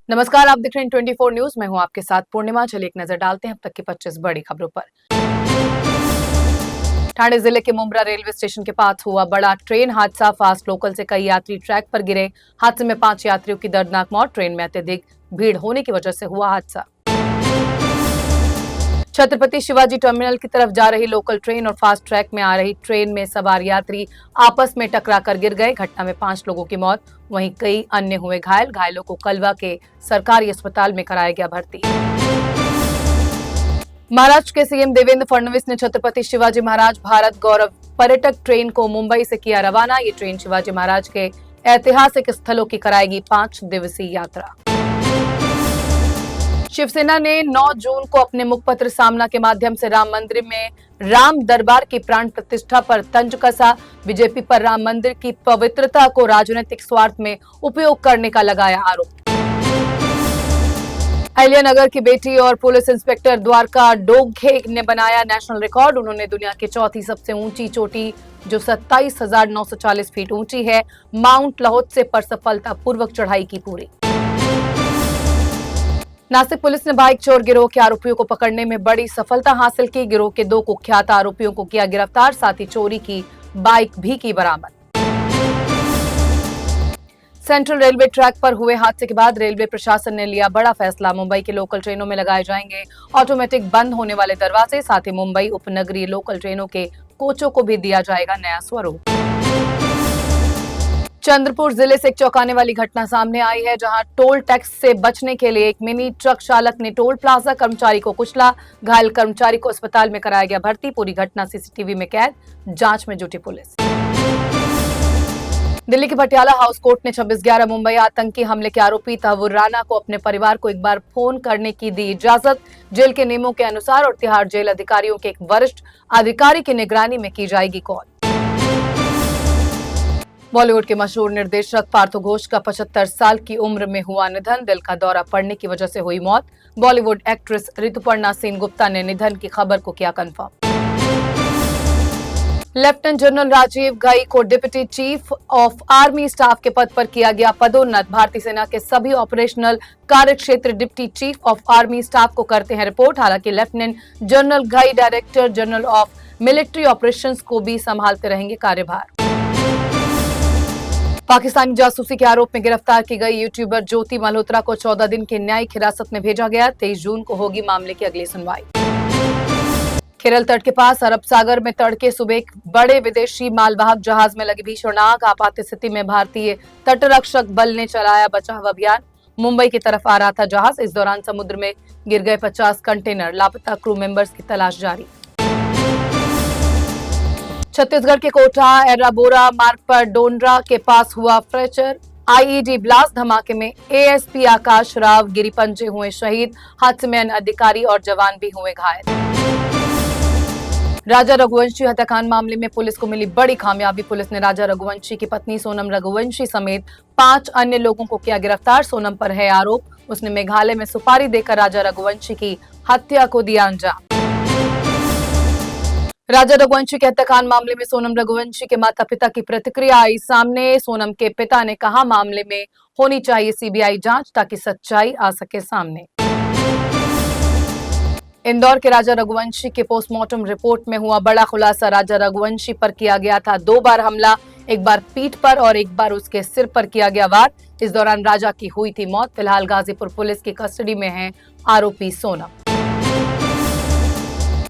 नमस्कार, आप देख रहे हैं 24 न्यूज। मैं हूं आपके साथ पूर्णिमा। चलिए एक नजर डालते हैं अब तक की 25 बड़ी खबरों पर। ठाणे जिले के मुंब्रा रेलवे स्टेशन के पास हुआ बड़ा ट्रेन हादसा। फास्ट लोकल से कई यात्री ट्रैक पर गिरे। हादसे में 5 यात्रियों की दर्दनाक मौत। ट्रेन में अत्यधिक भीड़ होने की वजह से हुआ हादसा। छत्रपति शिवाजी टर्मिनल की तरफ जा रही लोकल ट्रेन और फास्ट ट्रैक में आ रही ट्रेन में सवार यात्री आपस में टकराकर गिर गए। घटना में 5 लोगों की मौत, वहीं कई अन्य हुए घायल। घायलों को कलवा के सरकारी अस्पताल में कराया गया भर्ती। महाराष्ट्र के सीएम देवेंद्र फडणवीस ने छत्रपति शिवाजी महाराज भारत गौरव पर्यटक ट्रेन को मुंबई से किया रवाना। ये ट्रेन शिवाजी महाराज के ऐतिहासिक स्थलों की कराएगी 5 दिवसीय यात्रा। शिवसेना ने 9 जून को अपने मुखपत्र सामना के माध्यम से राम मंदिर में राम दरबार की प्राण प्रतिष्ठा पर तंज कसा। बीजेपी पर राम मंदिर की पवित्रता को राजनीतिक स्वार्थ में उपयोग करने का लगाया आरोप। अहिल्यानगर की बेटी और पुलिस इंस्पेक्टर द्वारका डोंगे ने बनाया नेशनल रिकॉर्ड। उन्होंने दुनिया की चौथी सबसे ऊंची चोटी जो 27,940 फीट ऊंची है, माउंट लहोत्से पर सफलतापूर्वक चढ़ाई की पूरी। नासिक पुलिस ने बाइक चोर गिरोह के आरोपियों को पकड़ने में बड़ी सफलता हासिल की। गिरोह के 2 कुख्यात आरोपियों को किया गिरफ्तार, साथ ही चोरी की बाइक भी की बरामद। सेंट्रल रेलवे ट्रैक पर हुए हादसे के बाद रेलवे प्रशासन ने लिया बड़ा फैसला। मुंबई के लोकल ट्रेनों में लगाए जाएंगे ऑटोमेटिक बंद होने वाले दरवाजे। साथ ही मुंबई उपनगरीय लोकल ट्रेनों के कोचों को भी दिया जाएगा नया स्वरूप। चंद्रपुर जिले से एक चौंकाने वाली घटना सामने आई है, जहां टोल टैक्स से बचने के लिए एक मिनी ट्रक चालक ने टोल प्लाजा कर्मचारी को कुचला। घायल कर्मचारी को अस्पताल में कराया गया भर्ती। पूरी घटना सीसीटीवी में कैद, जांच में जुटी पुलिस। दिल्ली के पटियाला हाउस कोर्ट ने 26/11 मुंबई आतंकी हमले के आरोपी तहव्वुर राना को अपने परिवार को एक बार फोन करने की दी इजाजत। जेल के नियमों के अनुसार और तिहाड़ जेल अधिकारियों के एक वरिष्ठ अधिकारी की निगरानी में की जाएगी कॉल। बॉलीवुड के मशहूर निर्देशक पार्थो घोष का 75 साल की उम्र में हुआ निधन। दिल का दौरा पड़ने की वजह से हुई मौत। बॉलीवुड एक्ट्रेस ऋतुपर्णा सेनगुप्ता ने निधन की खबर को किया confirm. Lieutenant general Rajiv Ghai को deputy chief of army staff के पद पर किया गया पदोन्नत। भारतीय सेना के सभी ऑपरेशनल कार्यक्षेत्र deputy chief of army staff को करते हैं रिपोर्ट। हालांकि lieutenant general Ghai director general of military operations को भी संभालते रहेंगे कार्यभार। पाकिस्तानी जासूसी के आरोप में गिरफ्तार की गई यूट्यूबर ज्योति मल्होत्रा को 14 दिन की न्यायिक हिरासत में भेजा गया। 23 जून को होगी मामले की अगली सुनवाई। केरल तट के पास अरब सागर में तड़के सुबह एक बड़े विदेशी मालवाहक जहाज में लगी भीषण आग। आपात स्थिति में भारतीय तटरक्षक बल ने चलाया बचाव अभियान। मुंबई की तरफ आ रहा था जहाज। इस दौरान समुद्र में गिर गए 50 कंटेनर। लापता क्रू मेंबर्स की तलाश जारी। छत्तीसगढ़ के कोटा एर्राबोरा मार्ग पर डोनरा के पास हुआ फ्रैक्चर आईईडी ब्लास्ट। धमाके में एएसपी आकाश राव गिरिपंचे हुए शहीद। हादसे में अन्य अधिकारी और जवान भी हुए घायल। राजा रघुवंशी हत्याकांड मामले में पुलिस को मिली बड़ी कामयाबी। पुलिस ने राजा रघुवंशी की पत्नी सोनम रघुवंशी समेत 5 अन्य लोगों को किया गिरफ्तार। सोनम पर है आरोप उसने मेघालय में सुपारी देकर राजा रघुवंशी की हत्या को दिया अंजाम। राजा रघुवंशी के हत्याकांड मामले में सोनम रघुवंशी के माता पिता की प्रतिक्रिया आई सामने। सोनम के पिता ने कहा मामले में होनी चाहिए सीबीआई जांच ताकि सच्चाई आ सके सामने। इंदौर के राजा रघुवंशी के पोस्टमार्टम रिपोर्ट में हुआ बड़ा खुलासा। राजा रघुवंशी पर किया गया था 2 बार हमला, एक बार पीठ पर और एक बार उसके सिर पर किया गया वार। इस दौरान राजा की हुई थी मौत। फिलहाल गाजीपुर पुलिस की कस्टडी में है आरोपी सोनम।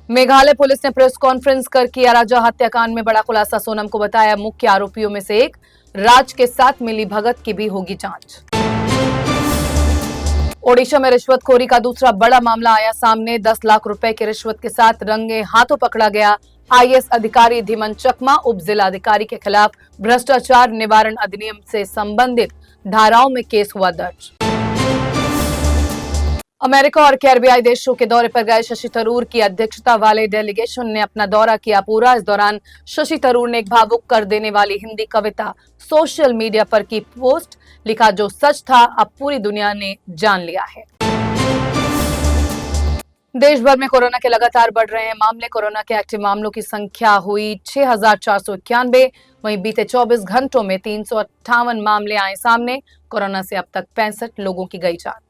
मेघालय पुलिस ने प्रेस कॉन्फ्रेंस कर किया राजा हत्याकांड में बड़ा खुलासा। सोनम को बताया मुख्य आरोपियों में से एक। राज के साथ मिली भगत की भी होगी जांच। ओडिशा में रिश्वतखोरी का दूसरा बड़ा मामला आया सामने। 10 लाख रुपए की रिश्वत के साथ रंगे हाथों पकड़ा गया आईएएस अधिकारी धीमन चकमा। उप जिलाधिकारी के खिलाफ भ्रष्टाचार निवारण अधिनियम से संबंधित धाराओं में केस हुआ दर्ज। अमेरिका और कैरिबियाई देशों के दौरे पर गए शशि थरूर की अध्यक्षता वाले डेलीगेशन ने अपना दौरा किया पूरा। इस दौरान शशि थरूर ने एक भावुक कर देने वाली हिंदी कविता सोशल मीडिया पर की पोस्ट। लिखा जो सच था अब पूरी दुनिया ने जान लिया है। देश भर में कोरोना के लगातार बढ़ रहे हैं मामले। कोरोना के एक्टिव मामलों की संख्या हुई 6,491। वहीं बीते 24 घंटों में 358 मामले आए सामने। कोरोना से अब तक 65 लोगों की गई जान।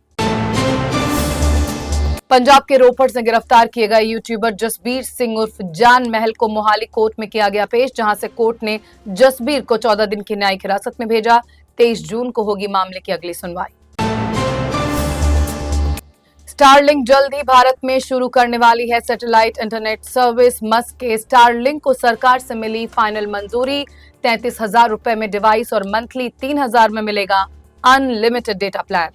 पंजाब के रोपड़ से गिरफ्तार किए गए यूट्यूबर जसबीर सिंह उर्फ जान महल को मोहाली कोर्ट में किया गया पेश, जहां से कोर्ट ने जसबीर को 14 दिन की न्यायिक हिरासत में भेजा। 23 जून को होगी मामले की अगली सुनवाई। स्टारलिंक जल्द ही भारत में शुरू करने वाली है सैटेलाइट इंटरनेट सर्विस। मस्क के स्टारलिंक को सरकार से मिली फाइनल मंजूरी। 33,000 रुपए में डिवाइस और मंथली 3,000 में मिलेगा अनलिमिटेड डेटा प्लान।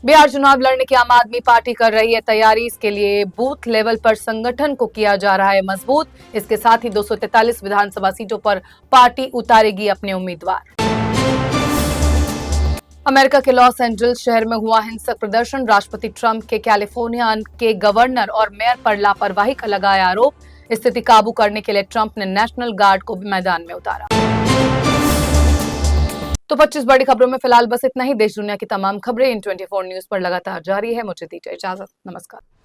बिहार चुनाव लड़ने की आम आदमी पार्टी कर रही है तैयारी। इसके लिए बूथ लेवल पर संगठन को किया जा रहा है मजबूत। इसके साथ ही 243 विधानसभा सीटों पर पार्टी उतारेगी अपने उम्मीदवार। अमेरिका के लॉस एंजल्स शहर में हुआ हिंसक प्रदर्शन। राष्ट्रपति ट्रंप के कैलिफोर्निया के गवर्नर और मेयर पर लापरवाही का लगाया आरोप। स्थिति काबू करने के लिए ट्रंप ने नेशनल गार्ड को भी मैदान में उतारा। तो 25 बड़ी खबरों में फिलहाल बस इतना ही। देश दुनिया की तमाम खबरें इन 24 न्यूज पर लगातार जारी है। मुझे दीजिए इजाजत। नमस्कार।